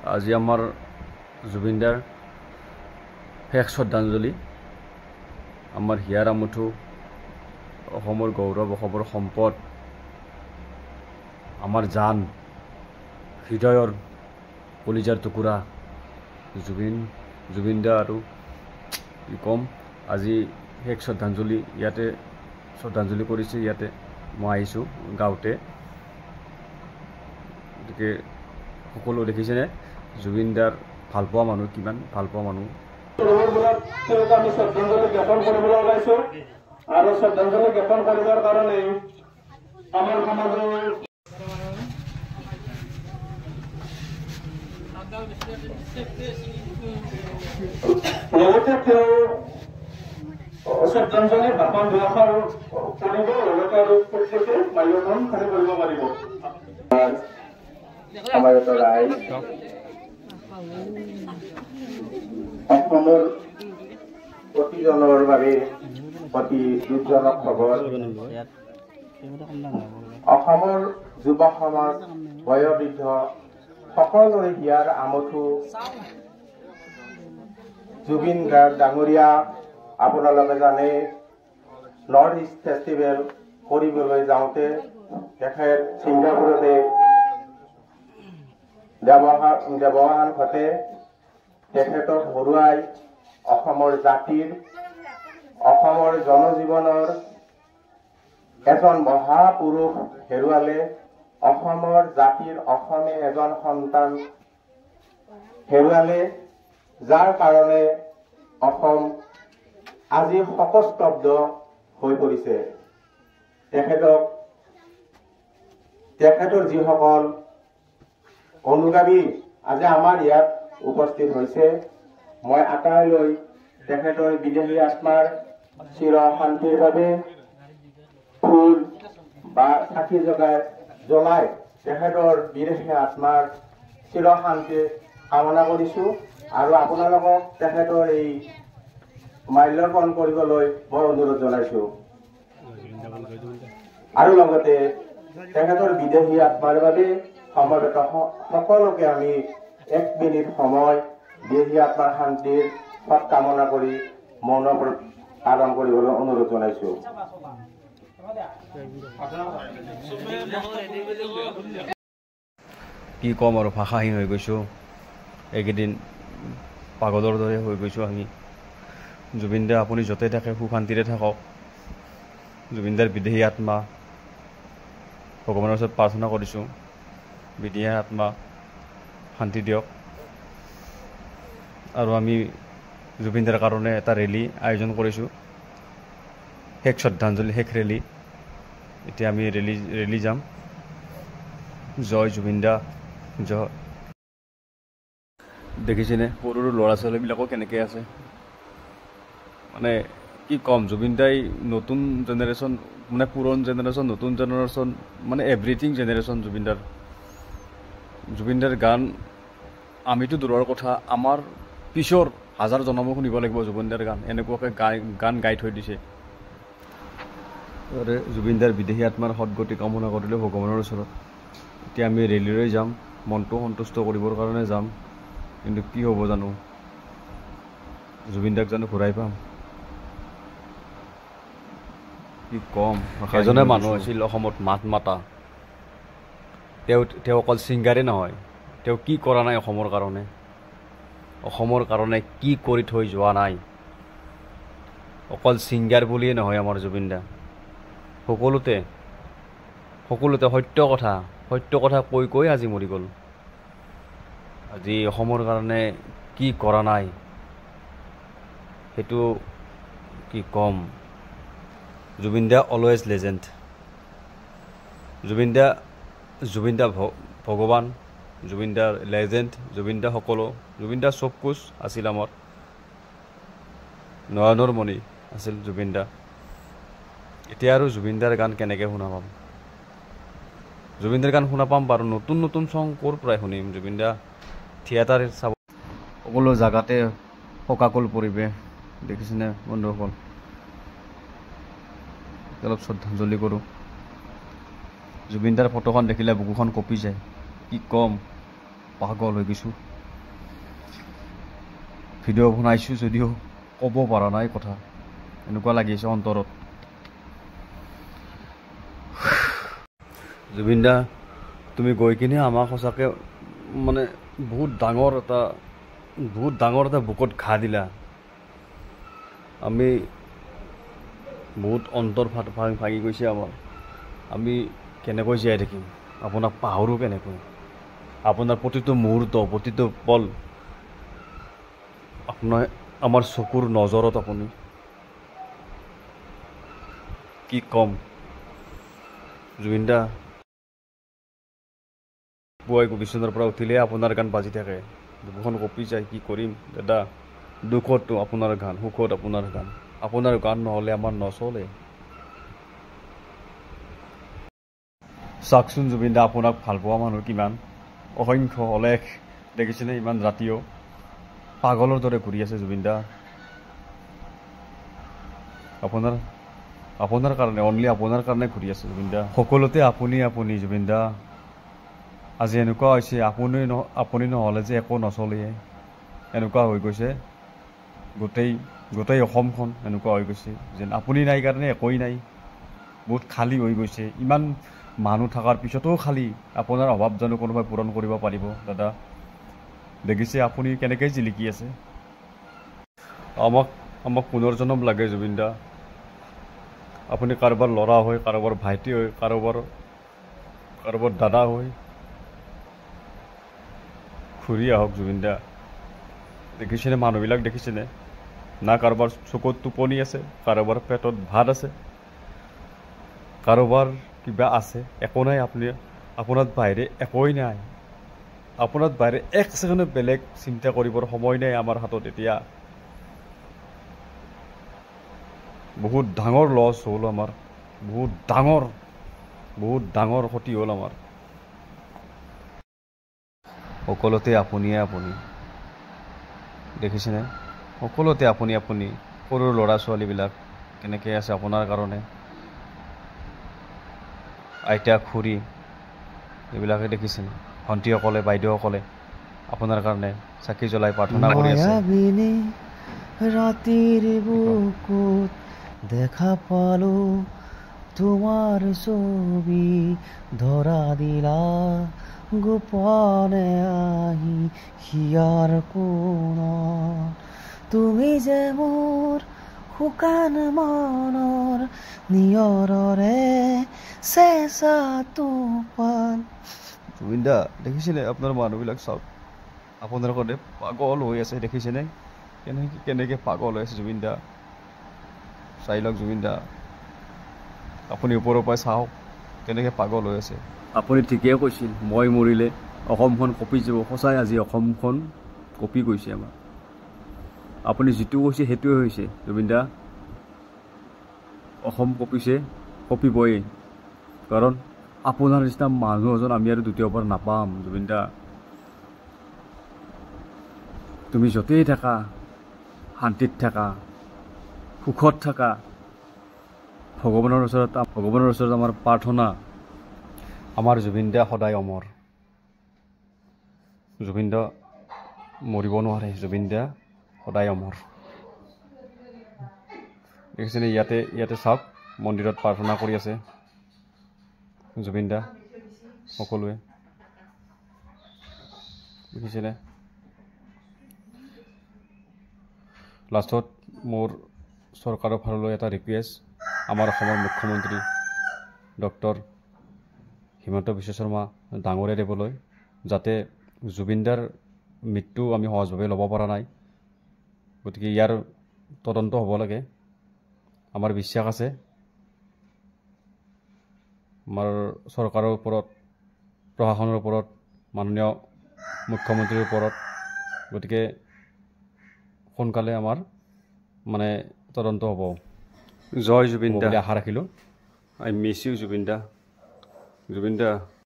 আজি আমাৰ জুবিনদাৰ শেষ শ্ৰদ্ধাঞ্জলি। আমাৰ হিয়াৰ আমঠু, অসমৰ গৌৰৱ, অসমৰ সম্পদ, আমাৰ জান, হৃদয়ৰ কলিজাৰ টুকুৰা জুবিনদা। আৰু কি ক'ম, আজি শেষ শ্ৰদ্ধাঞ্জলি ইয়াতে শ্ৰদ্ধাঞ্জলি কৰিছে। ইয়াতে মই আহিছোঁ গাঁৱতে। গতিকে সকলো দেখিছেনে জুবিনদাৰ ভাল পোৱা মানুহ, কিমান ভাল পোৱা মানুহ। আমি শ্ৰদ্ধাঞ্জলি জ্ঞাপন কৰিবলৈ ওলাইছোঁ আৰু শ্ৰদ্ধাঞ্জলি জ্ঞাপন কৰিবৰ কাৰণে আমাৰ সমাজৰ লগতে তেওঁ শ্ৰদ্ধাঞ্জলি ভাষণ দুআষাৰ কৰিব, লগতে আৰু প্ৰত্যেকে মাল্যদান কৰিব পাৰিব। সমাজত ৰাইজ অসমৰ প্ৰতিজনৰ বাবে অতি দুখজনক খবৰ। অসমৰ যুৱ সমাজ, বয়োবৃদ্ধ সকলোৰে হিয়াৰ আমঠু জুবিন গাৰ্গ ডাঙৰীয়া। আপোনালোকে জানে নৰ্থ ইষ্ট ফেষ্টিভেল কৰিবলৈ যাওঁতে তেখেত ছিংগাপুৰতে দেৱসান ঘটে। তেখেতক হৰুৱাই অসমৰ জাতিৰ, অসমৰ জনজীৱনৰ এজন মহাপুৰুষ হেৰুৱালে। অসমৰ জাতিৰ, অসমে এজন সন্তান হেৰুৱালে, যাৰ কাৰণে অসম আজি শোকস্তব্ধ হৈ পৰিছে। তেখেতৰ যিসকল অনুগামী আজি আমাৰ ইয়াত উপস্থিত হৈছে, মই আটাইলৈ তেখেতৰ বিদেহী আত্মাৰ চিৰ শান্তিৰ বাবে ফুল বা চাকি জ্বলাই তেখেতৰ বিদেহী আত্মাৰ চিৰ শান্তি কামনা কৰিছোঁ। আৰু আপোনালোকক তেখেতৰ এই মাল্যাৰ্পণ কৰিবলৈ মই অনুৰোধ জনাইছোঁ। আৰু লগতে তেখেতৰ বিদেহী আত্মাৰ বাবে সমবেত সকলোকে আমি 1 মিনিট সময় বিদেহী আত্মাৰ শান্তিৰ সৎ কামনা কৰি মৌন পালন কৰিবলৈ অনুৰোধ জনাইছোঁ। কি ক'ম আৰু, ভাষাহীন হৈ গৈছোঁ। এইকেইদিন পাগলৰ দৰে হৈ গৈছোঁ আমি। জুবিনদা আপুনি য'তে থাকে সুখ শান্তিৰে থাকক। জুবিনদাৰ বিদেহী আত্মা, ভগৱানৰ ওচৰত প্ৰাৰ্থনা কৰিছোঁ বিদেহী আত্মা শান্তি দিয়ক। আৰু আমি জুবিনদাৰ কাৰণে এটা ৰেলী আয়োজন কৰিছোঁ, শেষ শ্ৰদ্ধাঞ্জলি, শেষ ৰেলী। এতিয়া আমি ৰেলী যাম। জয় জুবিনদা, জয়। দেখিছেনে সৰু সৰু ল'ৰা ছোৱালীবিলাকো কেনেকৈ আছে। মানে কি ক'ম, জুবিনদাই নতুন জেনেৰেশ্যন, মানে পুৰণ জেনেৰেশ্যন, নতুন জেনেৰেশ্যন, মানে এভৰিথিং জেনেৰেশ্যন জুবিনদাৰ গান আমিতো দূৰৰ কথা, আমাৰ পিছৰ হাজাৰ জনমো শুনিব লাগিব জুবিনদাৰ গান। এনেকুৱাকৈ গান গাই থৈ দিছে। জুবিনদাৰ বিদেহী আত্মাৰ সদগতি কামনা কৰিলোঁ ভগৱানৰ ওচৰত। এতিয়া আমি ৰেলীলৈ যাম, মনটো সন্তুষ্ট কৰিবৰ কাৰণে যাম। কিন্তু কি হ'ব জানো, জুবিনদাক জানো ঘূৰাই পাম? কি ক'ম, এজনে মানুহ আছিল অসমত মাত মাতা। তেওঁ অকল ছিংগাৰেই নহয়, তেওঁ কি কৰা নাই অসমৰ কাৰণে, অসমৰ কাৰণে কি কৰি থৈ যোৱা নাই। অকল ছিংগাৰ বুলিয়েই নহয় আমাৰ জুবিনদা, সকলোতে সত্য কথা কৈ আজি মৰি গ'ল। আজি অসমৰ কাৰণে কি কৰা নাই সেইটো কি ক'ম। জুবিনদা অলৱেজ লেজেণ্ড। জুবিনদা ভগৱান, জুবিনদা লেজেণ্ড, জুবিনদা সকলো। জুবিনদা চব কুছ আছিল আমাৰ, নয়নৰ মণি আছিল জুবিনদা। এতিয়া আৰু জুবিনদাৰ গান কেনেকৈ শুনা পাম? জুবিনদাৰ গান শুনা পাম বাৰু, নতুন নতুন চং ক'ৰ পৰাই শুনিম? জুবিনদা থিয়েটাৰ চাব, সকলো জেগাতে শোকাকুল পৰিৱেশ। দেখিছেনে বন্ধুসকল? অলপ শ্ৰদ্ধাঞ্জলি কৰোঁ। জুবিনদাৰ ফটোখন দেখিলে বুকুখন কঁপি যায়। কি ক'ম, পাগল হৈ গৈছোঁ। ভিডিঅ' বনাইছোঁ যদিও ক'ব পৰা নাই কথা, এনেকুৱা লাগিছে অন্তৰত। জুবিন দা, তুমি গৈ কিনে আমাক সঁচাকৈ মানে বহুত ডাঙৰ এটা বুকত ঘা দিলা। আমি বহুত অন্তৰ ভাঙি গৈছে আমাৰ। আমি কেনেকৈ জীয়াই থাকিম, আপোনাক পাহৰোঁ কেনেকৈ? আপোনাৰ প্ৰতিটো মুহূৰ্ত, প্ৰতিটো পল আপোনাৰ আমাৰ চকুৰ নজৰত। আপুনি কি ক'ম জুবিন দা, পুৱাই বিচনাৰ পৰা উঠিলে আপোনাৰ গান বাজি থাকে, বুকুখন কঁপি যায়। কি কৰিম দাদা, দুখতো আপোনাৰ গান, সুখত আপোনাৰ গান। আপোনাৰ গান নহ'লে আমাৰ নচলে। চাওকচোন জুবিন দা, আপোনাক ভাল পোৱা মানুহ কিমান, অসংখ্য অলেখ। দেখিছেনে ইমান ৰাতিও পাগলৰ দৰে ঘূৰি আছে জুবিন দা। আপোনাৰ কাৰণে, অনলি আপোনাৰ কাৰণে ঘূৰি আছে জুবিন দা। সকলোতে আপুনি জুবিন দা। আজি এনেকুৱা হৈছে আপুনি নহ'লে যে একো নচলে, এনেকুৱা হৈ গৈছে। গোটেই অসমখন এনেকুৱা হৈ গৈছে যেন আপুনি নাই কাৰণে একোৱেই নাই। বহুত খালী হৈ গৈছে। ইমান মানুহ থকাৰ পিছতো খালী। আপোনাৰ অভাৱ জানো কোনোবাই পূৰণ কৰিব পাৰিব দাদা? দেখিছে আপুনি কেনেকৈ জিলিকি আছে। আমাক পুনৰ্জন্ম লাগে জুবিন দা। আপুনি কাৰোবাৰ ল'ৰা হৈ, কাৰোবাৰ ভাইটি হৈ, কাৰোবাৰ দাদা হৈ ঘূৰি আহক জুবিন দা। দেখিছেনে মানুহবিলাক, দেখিছেনে? না কাৰোবাৰ চকুত টোপনি আছে, কাৰোবাৰ পেটত ভাত আছে, কাৰোবাৰ কিবা আছে, একো নাই। আপোনাৰ বাহিৰে একোৱেই নাই। আপোনাৰ বাহিৰে এক ছেকেণ্ডত বেলেগ চিন্তা কৰিবৰ সময় নাই আমাৰ হাতত এতিয়া। বহুত ডাঙৰ লছ হ'ল আমাৰ, বহুত ডাঙৰ ক্ষতি হ'ল আমাৰ। সকলোতে আপুনি দেখিছেনে? সকলোতে আপুনি সৰু ল'ৰা ছোৱালীবিলাক কেনেকৈ আছে আপোনাৰ কাৰণে। আইতা খুৰী এইবিলাকে দেখিছেনে? ভণ্টিসকলে, বাইদেউসকলে আপোনাৰ কাৰণে চাকি জ্বলাই প্ৰাৰ্থনা কৰি আছে। ৰাতিৰ বুকুত দেখা পালো তোমাৰ ছবি, ধৰা দিলা গোপনে আহি হিয়াৰ কোণত। তুমি যে মোৰ শুকান মনৰ নিয়ৰৰে চেঁচা টোপান। জুবিন দা, দেখিছেনে আপোনাৰ মানুহবিলাক? চাওক, আপোনাৰ কাৰণে পাগল হৈ আছে। দেখিছেনে কেনেকৈ পাগল হৈ আছে জুবিন দা? চাই লওক জুবিন দা, আপুনি ওপৰৰ পৰাই চাওক কেনেকৈ পাগল হৈ আছে। আপুনি ঠিকেই কৈছিল, মই মৰিলে অসমখন কঁপি যাব। সঁচাই আজি অসমখন কঁপি গৈছে আমাৰ। আপুনি যিটো কৈছে সেইটোৱে হৈছে জুবিন দা। অসম কঁপিছে, কঁপিবই। কাৰণ আপোনাৰ নিচিনা মানুহ এজন আমি আৰু দ্বিতীয়বাৰ নাপাম জুবিন দা। তুমি য'তেই থাকা, শান্তিত থাকা, সুখত থাকা। ভগৱানৰ ওচৰত আমাৰ প্ৰাৰ্থনা, আমাৰ জুবিন দা সদায় অমৰ। জুবিন দা মৰিব নোৱাৰে, জুবিন দা সদায় অমৰ। দেখিছেনে ইয়াতে চাওক, মন্দিৰত প্ৰাৰ্থনা কৰি আছে জুবিন দা সকলোৱে। দেখিছেনে? লাষ্টত মোৰ চৰকাৰৰ ফাললৈ এটা ৰিকুৱেষ্ট, আমাৰ অসমৰ মুখ্যমন্ত্ৰী ডক্টৰ হিমন্ত বিশ্ব শৰ্মা ডাঙৰীয়া দেৱলৈ, যাতে জুবিনদাৰ মৃত্যু আমি সহজভাৱে ল'ব পৰা নাই, গতিকে ইয়াৰ তদন্ত হ'ব লাগে। আমাৰ বিশ্বাস আছে আমাৰ চৰকাৰৰ ওপৰত, প্ৰশাসনৰ ওপৰত, মাননীয় মুখ্যমন্ত্ৰীৰ ওপৰত। গতিকে সোনকালে আমাৰ তদন্ত হ'ব। জয় জুবিন দা, আশা ৰাখিলোঁ। I miss you Zubeen da.